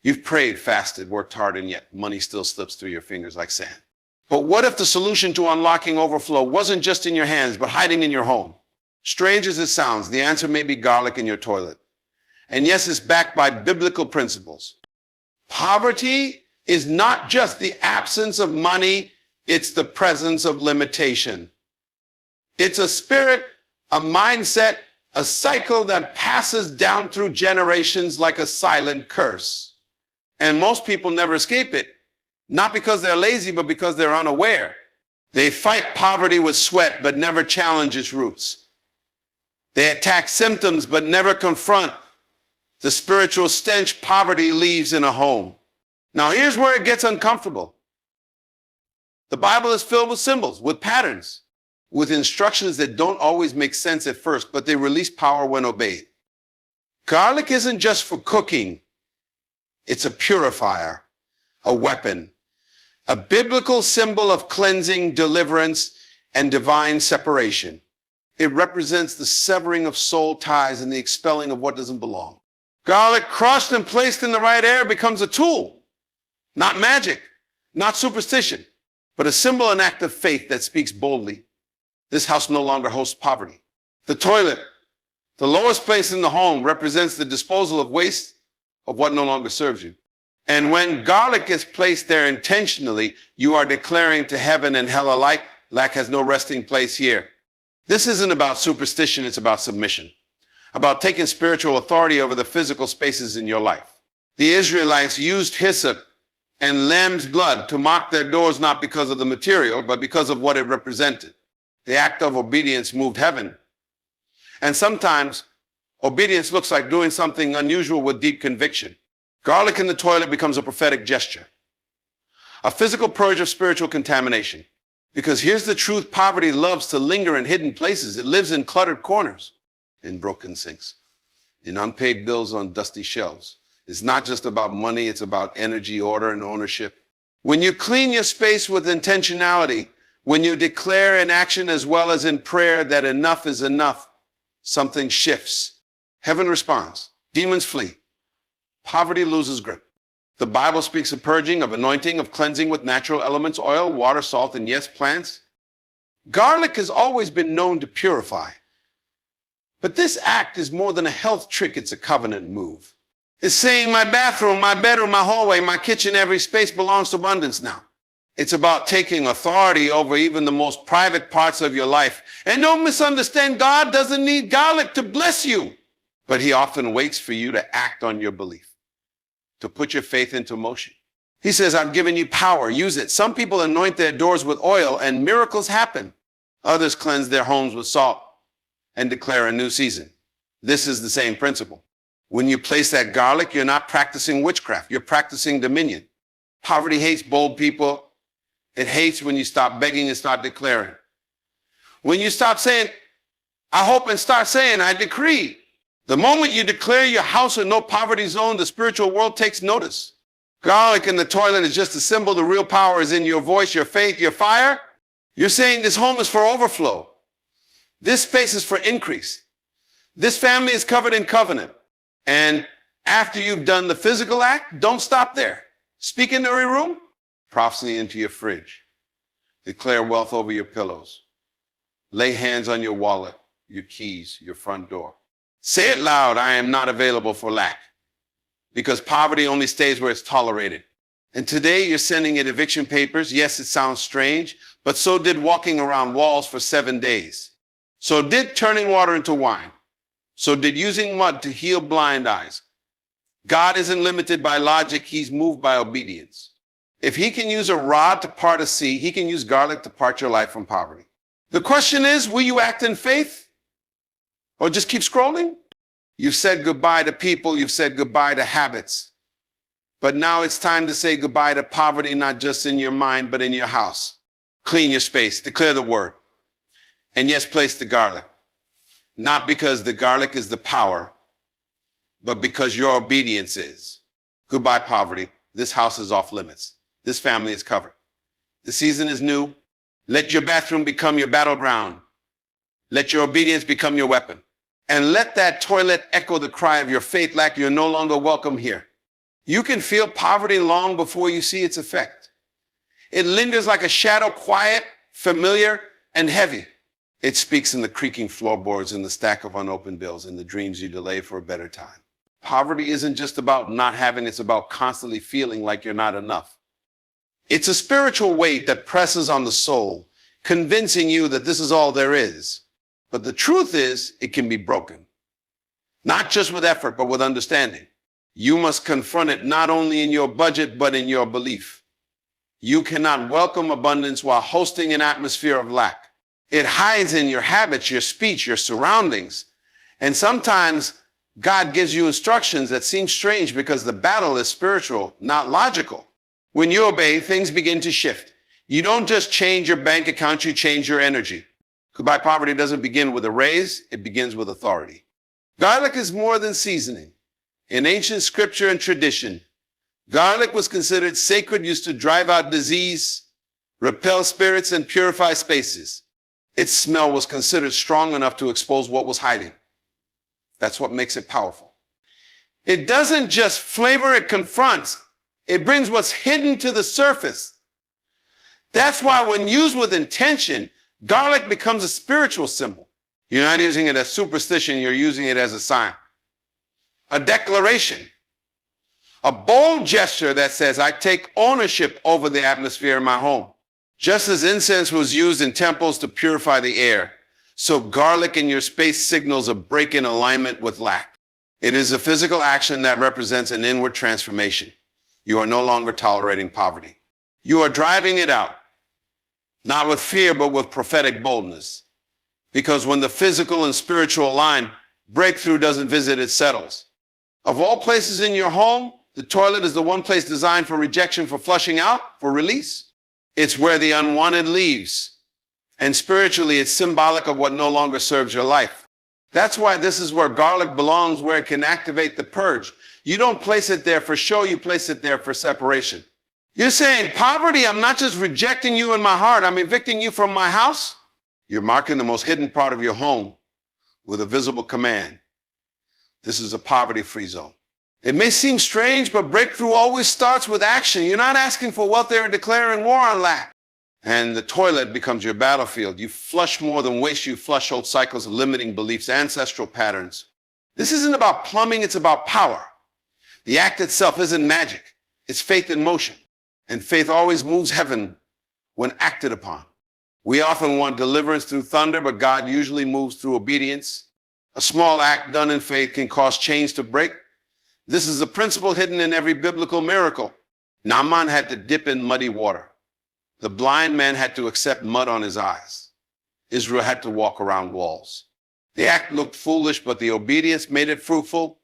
You've prayed, fasted, worked hard, and yet money still slips through your fingers like sand. But what if the solution to unlocking overflow wasn't just in your hands, but hiding in your home? Strange as it sounds, the answer may be garlic in your toilet. And yes, it's backed by biblical principles. Poverty is not just the absence of money, it's the presence of limitation. It's a spirit, a mindset, a cycle that passes down through generations like a silent curse. And most people never escape it, not because they're lazy, but because they're unaware. They fight poverty with sweat, but never challenge its roots. They attack symptoms, but never confront the spiritual stench poverty leaves in a home. Now, here's where it gets uncomfortable. The Bible is filled with symbols, with patterns, with instructions that don't always make sense at first, but they release power when obeyed. Garlic isn't just for cooking. It's a purifier, a weapon, a biblical symbol of cleansing, deliverance, and divine separation. It represents the severing of soul ties and the expelling of what doesn't belong. Garlic crushed and placed in the right air becomes a tool, not magic, not superstition, but a symbol and act of faith that speaks boldly. This house no longer hosts poverty. The toilet, the lowest place in the home, represents the disposal of waste of what no longer serves you. And when garlic is placed there intentionally, you are declaring to heaven and hell alike, lack has no resting place here. This isn't about superstition, it's about submission, about taking spiritual authority over the physical spaces in your life. The Israelites used hyssop and lamb's blood to mark their doors, not because of the material, but because of what it represented. The act of obedience moved heaven. And sometimes obedience looks like doing something unusual with deep conviction. Garlic in the toilet becomes a prophetic gesture, a physical purge of spiritual contamination. Because here's the truth, poverty loves to linger in hidden places. It lives in cluttered corners, in broken sinks, in unpaid bills on dusty shelves. It's not just about money, it's about energy, order, and ownership. When you clean your space with intentionality, when you declare in action as well as in prayer that enough is enough, something shifts. Heaven responds. Demons flee. Poverty loses grip. The Bible speaks of purging, of anointing, of cleansing with natural elements, oil, water, salt, and yes, plants. Garlic has always been known to purify. But this act is more than a health trick, it's a covenant move. It's saying my bathroom, my bedroom, my hallway, my kitchen, every space belongs to abundance now. It's about taking authority over even the most private parts of your life. And don't misunderstand, God doesn't need garlic to bless you, but he often waits for you to act on your belief, to put your faith into motion. He says, I've given you power, use it. Some people anoint their doors with oil and miracles happen. Others cleanse their homes with salt and declare a new season. This is the same principle. When you place that garlic, you're not practicing witchcraft, you're practicing dominion. Poverty hates bold people. It hates when you stop begging and start declaring. When you stop saying, I hope, and start saying, I decree. The moment you declare your house a no poverty zone, the spiritual world takes notice. Garlic in the toilet is just a symbol. The real power is in your voice, your faith, your fire. You're saying this home is for overflow. This space is for increase. This family is covered in covenant. And after you've done the physical act, don't stop there. Speak in every room, prophecy into your fridge. Declare wealth over your pillows. Lay hands on your wallet, your keys, your front door. Say it loud, I am not available for lack. Because poverty only stays where it's tolerated. And today you're sending it eviction papers. Yes, it sounds strange, but so did walking around walls for 7 days. So did turning water into wine. So did using mud to heal blind eyes. God isn't limited by logic, he's moved by obedience. If he can use a rod to part a sea, he can use garlic to part your life from poverty. The question is, will you act in faith? Or just keep scrolling? You've said goodbye to people, you've said goodbye to habits. But now it's time to say goodbye to poverty, not just in your mind, but in your house. Clean your space, declare the word. And yes, place the garlic. Not because the garlic is the power, but because your obedience is. Goodbye, poverty. This house is off limits. This family is covered. The season is new. Let your bathroom become your battleground. Let your obedience become your weapon. And let that toilet echo the cry of your faith like you're no longer welcome here. You can feel poverty long before you see its effect. It lingers like a shadow, quiet, familiar, and heavy. It speaks in the creaking floorboards, in the stack of unopened bills, in the dreams you delay for a better time. Poverty isn't just about not having, it's about constantly feeling like you're not enough. It's a spiritual weight that presses on the soul, convincing you that this is all there is. But the truth is, it can be broken. Not just with effort, but with understanding. You must confront it not only in your budget, but in your belief. You cannot welcome abundance while hosting an atmosphere of lack. It hides in your habits, your speech, your surroundings. And sometimes God gives you instructions that seem strange because the battle is spiritual, not logical. When you obey, things begin to shift. You don't just change your bank account, you change your energy. Goodbye poverty doesn't begin with a raise, it begins with authority. Garlic is more than seasoning. In ancient scripture and tradition, garlic was considered sacred, used to drive out disease, repel spirits, and purify spaces. Its smell was considered strong enough to expose what was hiding. That's what makes it powerful. It doesn't just flavor, it confronts. It brings what's hidden to the surface. That's why when used with intention, garlic becomes a spiritual symbol. You're not using it as superstition, you're using it as a sign. A declaration. A bold gesture that says, I take ownership over the atmosphere in my home. Just as incense was used in temples to purify the air, so garlic in your space signals a break in alignment with lack. It is a physical action that represents an inward transformation. You are no longer tolerating poverty. You are driving it out, not with fear, but with prophetic boldness. Because when the physical and spiritual align, breakthrough doesn't visit, it settles. Of all places in your home, the toilet is the one place designed for rejection, for flushing out, for release. It's where the unwanted leaves. And spiritually, it's symbolic of what no longer serves your life. That's why this is where garlic belongs, where it can activate the purge. You don't place it there for show, you place it there for separation. You're saying, poverty, I'm not just rejecting you in my heart, I'm evicting you from my house. You're marking the most hidden part of your home with a visible command. This is a poverty-free zone. It may seem strange, but breakthrough always starts with action. You're not asking for wealth there and declaring war on lack. And the toilet becomes your battlefield. You flush more than waste. You flush old cycles of limiting beliefs, ancestral patterns. This isn't about plumbing, it's about power. The act itself isn't magic. It's faith in motion. And faith always moves heaven when acted upon. We often want deliverance through thunder, but God usually moves through obedience. A small act done in faith can cause chains to break. This is a principle hidden in every biblical miracle. Naaman had to dip in muddy water. The blind man had to accept mud on his eyes. Israel had to walk around walls. The act looked foolish, but the obedience made it fruitful.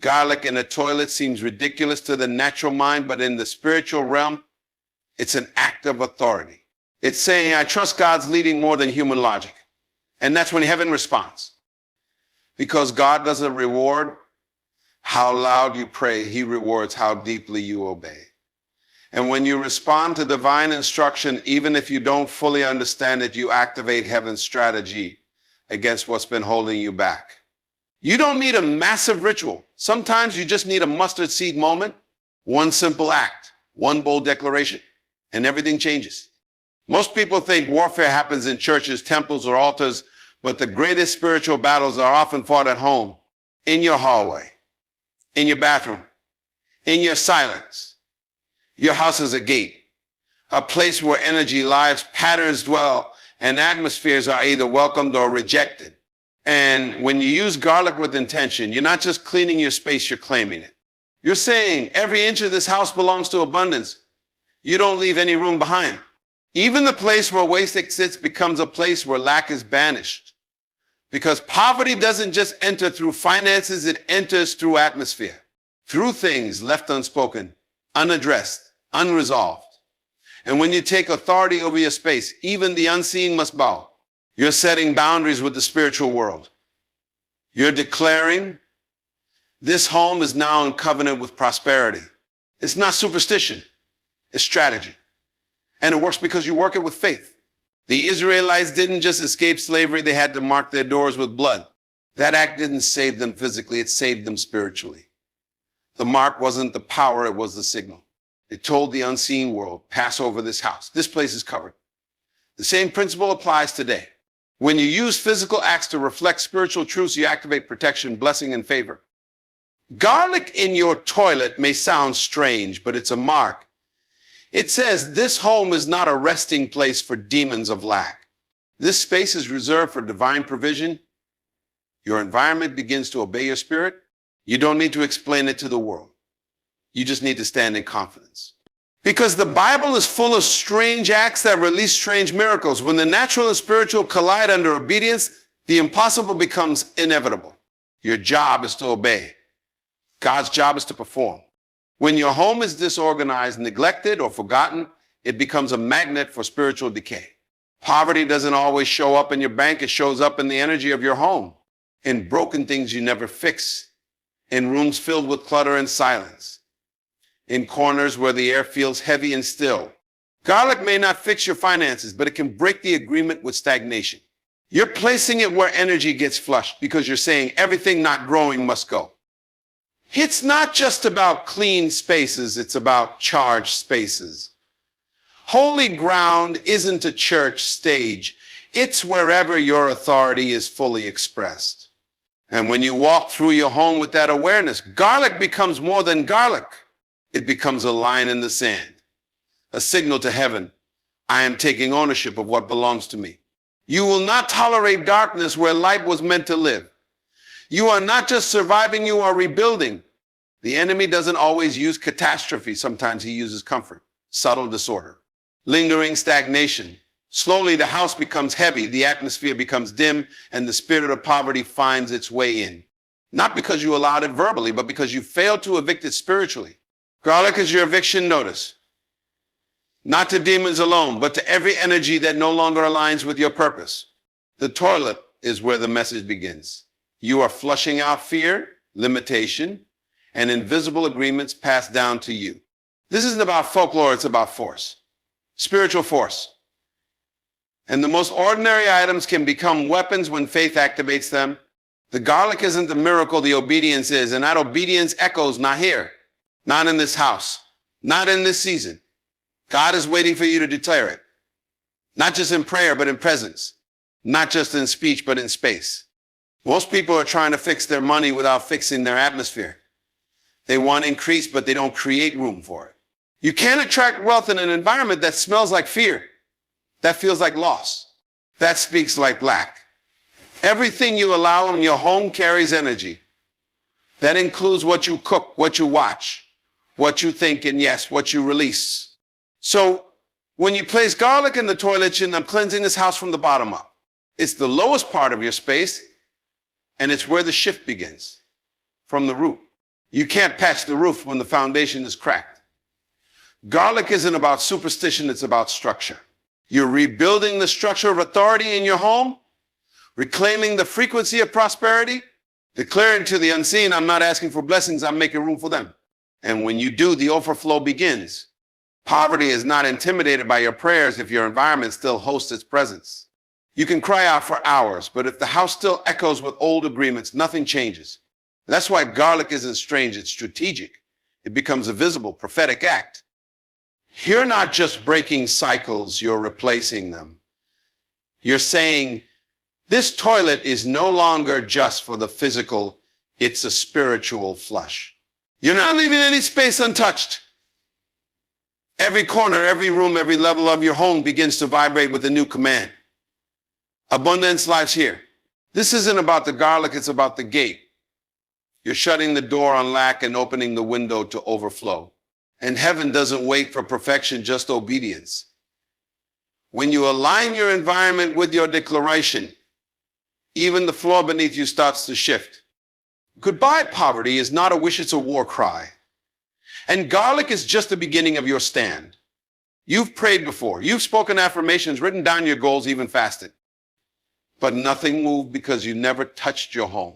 Garlic in a toilet seems ridiculous to the natural mind, but in the spiritual realm, it's an act of authority. It's saying, I trust God's leading more than human logic. And that's when heaven responds. Because God doesn't reward how loud you pray, he rewards how deeply you obey. And when you respond to divine instruction, even if you don't fully understand it, you activate heaven's strategy against what's been holding you back. You don't need a massive ritual. Sometimes you just need a mustard seed moment, one simple act, one bold declaration, and everything changes. Most people think warfare happens in churches, temples, or altars, but the greatest spiritual battles are often fought at home, in your hallway, in your bathroom, in your silence. Your house is a gate, a place where energy, lives, patterns dwell, and atmospheres are either welcomed or rejected. And when you use garlic with intention, you're not just cleaning your space, you're claiming it. You're saying every inch of this house belongs to abundance. You don't leave any room behind. Even the place where waste exists becomes a place where lack is banished. Because poverty doesn't just enter through finances, it enters through atmosphere, through things left unspoken, unaddressed, unresolved. And when you take authority over your space, even the unseen must bow. You're setting boundaries with the spiritual world. You're declaring this home is now in covenant with prosperity. It's not superstition, it's strategy. And it works because you work it with faith. The Israelites didn't just escape slavery, they had to mark their doors with blood. That act didn't save them physically, it saved them spiritually. The mark wasn't the power, it was the signal. It told the unseen world, pass over this house. This place is covered. The same principle applies today. When you use physical acts to reflect spiritual truths, you activate protection, blessing, and favor. Garlic in your toilet may sound strange, but it's a mark. It says this home is not a resting place for demons of lack. This space is reserved for divine provision. Your environment begins to obey your spirit. You don't need to explain it to the world. You just need to stand in confidence. Because the Bible is full of strange acts that release strange miracles. When the natural and spiritual collide under obedience, the impossible becomes inevitable. Your job is to obey. God's job is to perform. When your home is disorganized, neglected, or forgotten, it becomes a magnet for spiritual decay. Poverty doesn't always show up in your bank. It shows up in the energy of your home, in broken things you never fix, in rooms filled with clutter and silence, in corners where the air feels heavy and still. Garlic may not fix your finances, but it can break the agreement with stagnation. You're placing it where energy gets flushed because you're saying everything not growing must go. It's not just about clean spaces, it's about charged spaces. Holy ground isn't a church stage. It's wherever your authority is fully expressed. And when you walk through your home with that awareness, garlic becomes more than garlic. It becomes a line in the sand, a signal to heaven. I am taking ownership of what belongs to me. You will not tolerate darkness where light was meant to live. You are not just surviving, you are rebuilding. The enemy doesn't always use catastrophe. Sometimes he uses comfort, subtle disorder, lingering stagnation. Slowly the house becomes heavy, the atmosphere becomes dim, and the spirit of poverty finds its way in. Not because you allowed it verbally, but because you failed to evict it spiritually. Garlic is your eviction notice. Not to demons alone, but to every energy that no longer aligns with your purpose. The toilet is where the message begins. You are flushing out fear, limitation, and invisible agreements passed down to you. This isn't about folklore, it's about force. Spiritual force. And the most ordinary items can become weapons when faith activates them. The garlic isn't the miracle, the obedience is. And that obedience echoes not here, not in this house, not in this season. God is waiting for you to declare it. Not just in prayer, but in presence. Not just in speech, but in space. Most people are trying to fix their money without fixing their atmosphere. They want increase, but they don't create room for it. You can't attract wealth in an environment that smells like fear, that feels like loss, that speaks like lack. Everything you allow in your home carries energy. That includes what you cook, what you watch, what you think, and yes, what you release. So when you place garlic in the toilet, I'm cleansing this house from the bottom up. It's the lowest part of your space, and it's where the shift begins, from the root. You can't patch the roof when the foundation is cracked. Garlic isn't about superstition, it's about structure. You're rebuilding the structure of authority in your home, reclaiming the frequency of prosperity, declaring to the unseen, I'm not asking for blessings, I'm making room for them. And when you do, the overflow begins. Poverty is not intimidated by your prayers if your environment still hosts its presence. You can cry out for hours, but if the house still echoes with old agreements, nothing changes. That's why garlic isn't strange, it's strategic. It becomes a visible, prophetic act. You're not just breaking cycles, you're replacing them. You're saying, this toilet is no longer just for the physical, it's a spiritual flush. You're not leaving any space untouched. Every corner, every room, every level of your home begins to vibrate with a new command. Abundance lies here. This isn't about the garlic, it's about the gate. You're shutting the door on lack and opening the window to overflow. And heaven doesn't wait for perfection, just obedience. When you align your environment with your declaration, even the floor beneath you starts to shift. Goodbye, poverty is not a wish, it's a war cry. And garlic is just the beginning of your stand. You've prayed before. You've spoken affirmations, written down your goals, even fasted. But nothing moved because you never touched your home.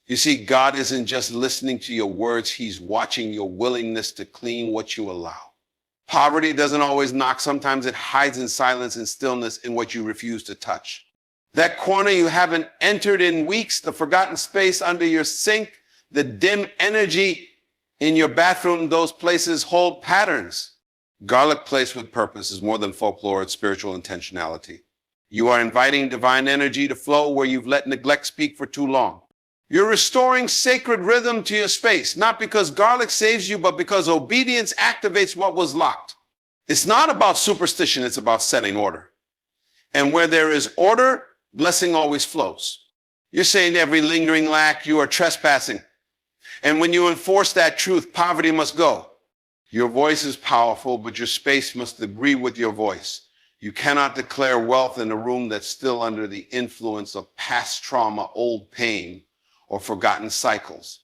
You see, God isn't just listening to your words. He's watching your willingness to clean what you allow. Poverty doesn't always knock. Sometimes it hides in silence and stillness in what you refuse to touch. That corner you haven't entered in weeks, the forgotten space under your sink, The dim energy in your bathroom, those places hold patterns. Garlic placed with purpose is more than folklore, it's spiritual intentionality. You are inviting divine energy to flow where you've let neglect speak for too long. You're restoring sacred rhythm to your space, not because garlic saves you, but because obedience activates what was locked. It's not about superstition, it's about setting order. And where there is order, blessing always flows. You're saying every lingering lack, you are trespassing. And when you enforce that truth, poverty must go. Your voice is powerful, but your space must agree with your voice. You cannot declare wealth in a room that's still under the influence of past trauma, old pain, or forgotten cycles.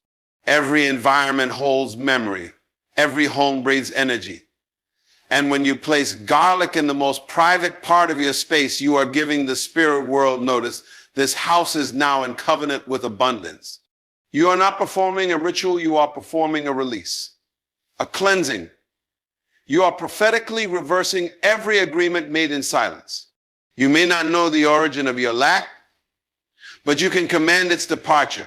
Every environment holds memory. Every home breathes energy. And when you place garlic in the most private part of your space, you are giving the spirit world notice this house is now in covenant with abundance. You are not performing a ritual, you are performing a release, a cleansing. You are prophetically reversing every agreement made in silence. You may not know the origin of your lack, but you can command its departure.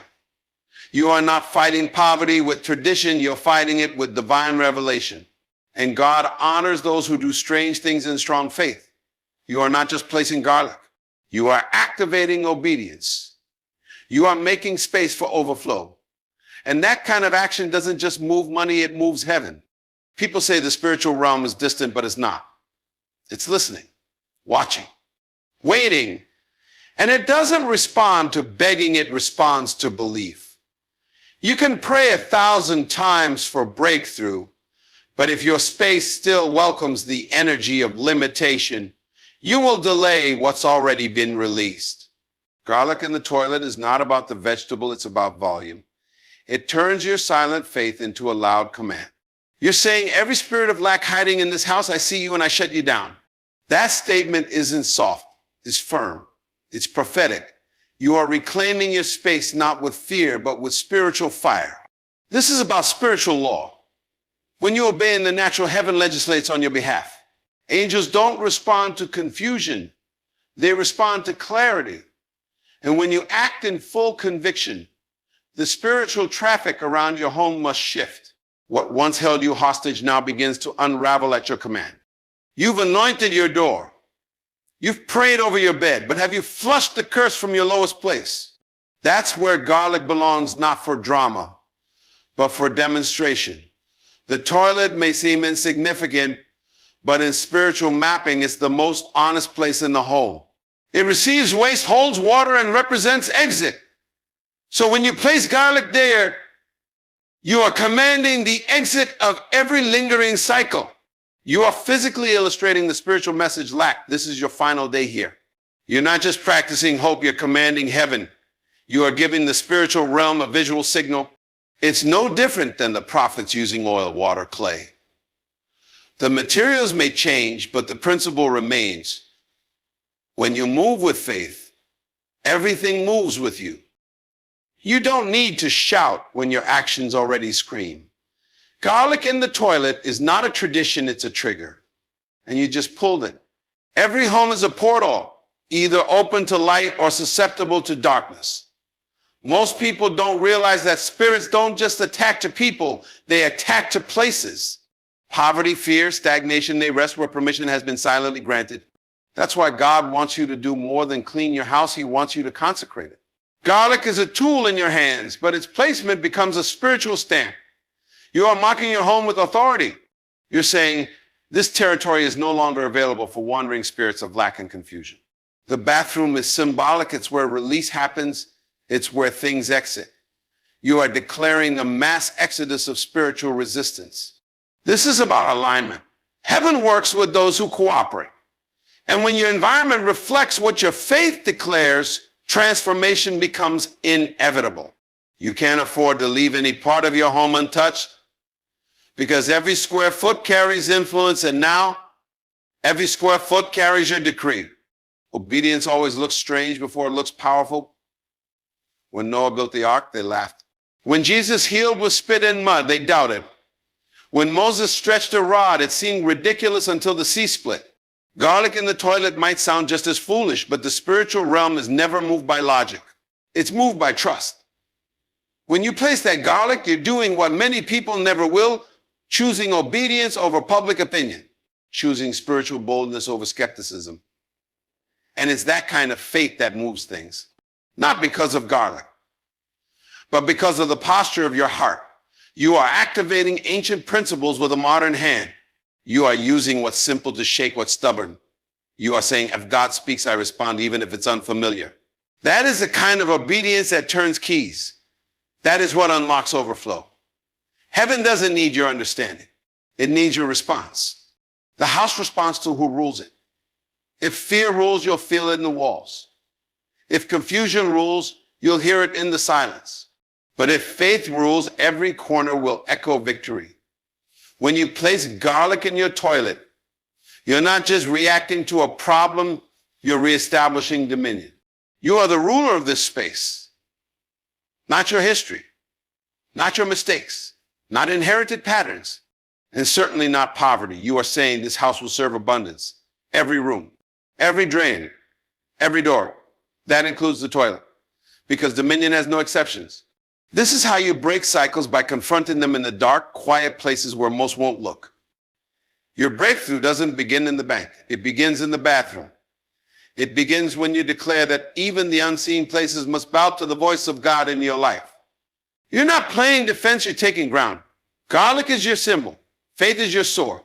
You are not fighting poverty with tradition, you're fighting it with divine revelation. And God honors those who do strange things in strong faith. You are not just placing garlic. You are activating obedience. You are making space for overflow. And that kind of action doesn't just move money, it moves heaven. People say the spiritual realm is distant, but it's not. It's listening, watching, waiting. And it doesn't respond to begging, it responds to belief. You can pray 1,000 times for breakthrough, but if your space still welcomes the energy of limitation, you will delay what's already been released. Garlic in the toilet is not about the vegetable, it's about volume. It turns your silent faith into a loud command. You're saying, every spirit of lack hiding in this house, I see you and I shut you down. That statement isn't soft, it's firm, it's prophetic. You are reclaiming your space not with fear, but with spiritual fire. This is about spiritual law. When you obey in the natural, heaven legislates on your behalf. Angels don't respond to confusion. They respond to clarity. And when you act in full conviction, the spiritual traffic around your home must shift. What once held you hostage now begins to unravel at your command. You've anointed your door. You've prayed over your bed, but have you flushed the curse from your lowest place? That's where garlic belongs, not for drama, but for demonstration. The toilet may seem insignificant, but in spiritual mapping, it's the most honest place in the home. It receives waste, holds water, and represents exit. So when you place garlic there, you are commanding the exit of every lingering cycle. You are physically illustrating the spiritual message lack. This is your final day here. You're not just practicing hope, you're commanding heaven. You are giving the spiritual realm a visual signal. It's no different than the prophets using oil, water, clay. The materials may change, but the principle remains. When you move with faith, everything moves with you. You don't need to shout when your actions already scream. Garlic in the toilet is not a tradition, it's a trigger. And you just pulled it. Every home is a portal, either open to light or susceptible to darkness. Most people don't realize that spirits don't just attack to people, they attack to places. Poverty, fear, stagnation, they rest where permission has been silently granted. That's why God wants you to do more than clean your house, He wants you to consecrate it. Garlic is a tool in your hands, but its placement becomes a spiritual stamp. You are marking your home with authority. You're saying, this territory is no longer available for wandering spirits of lack and confusion. The bathroom is symbolic. It's where release happens. It's where things exit. You are declaring a mass exodus of spiritual resistance. This is about alignment. Heaven works with those who cooperate. And when your environment reflects what your faith declares, transformation becomes inevitable. You can't afford to leave any part of your home untouched because every square foot carries influence, and now every square foot carries your decree. Obedience always looks strange before it looks powerful. When Noah built the ark, they laughed. When Jesus healed with spit and mud, they doubted. When Moses stretched a rod, it seemed ridiculous until the sea split. Garlic in the toilet might sound just as foolish, but the spiritual realm is never moved by logic. It's moved by trust. When you place that garlic, you're doing what many people never will, choosing obedience over public opinion, choosing spiritual boldness over skepticism. And it's that kind of faith that moves things, not because of garlic, but because of the posture of your heart. You are activating ancient principles with a modern hand. You are using what's simple to shake what's stubborn. You are saying, if God speaks, I respond, even if it's unfamiliar. That is the kind of obedience that turns keys. That is what unlocks overflow. Heaven doesn't need your understanding. It needs your response. The house responds to who rules it. If fear rules, you'll feel it in the walls. If confusion rules, you'll hear it in the silence. But if faith rules, every corner will echo victory. When you place garlic in your toilet, you're not just reacting to a problem, you're reestablishing dominion. You are the ruler of this space, not your history, not your mistakes, not inherited patterns, and certainly not poverty. You are saying this house will serve abundance. Every room, every drain, every door. That includes the toilet, because dominion has no exceptions. This is how you break cycles, by confronting them in the dark, quiet places where most won't look. Your breakthrough doesn't begin in the bank. It begins in the bathroom. It begins when you declare that even the unseen places must bow to the voice of God in your life. You're not playing defense, you're taking ground. Garlic is your symbol. Faith is your sword.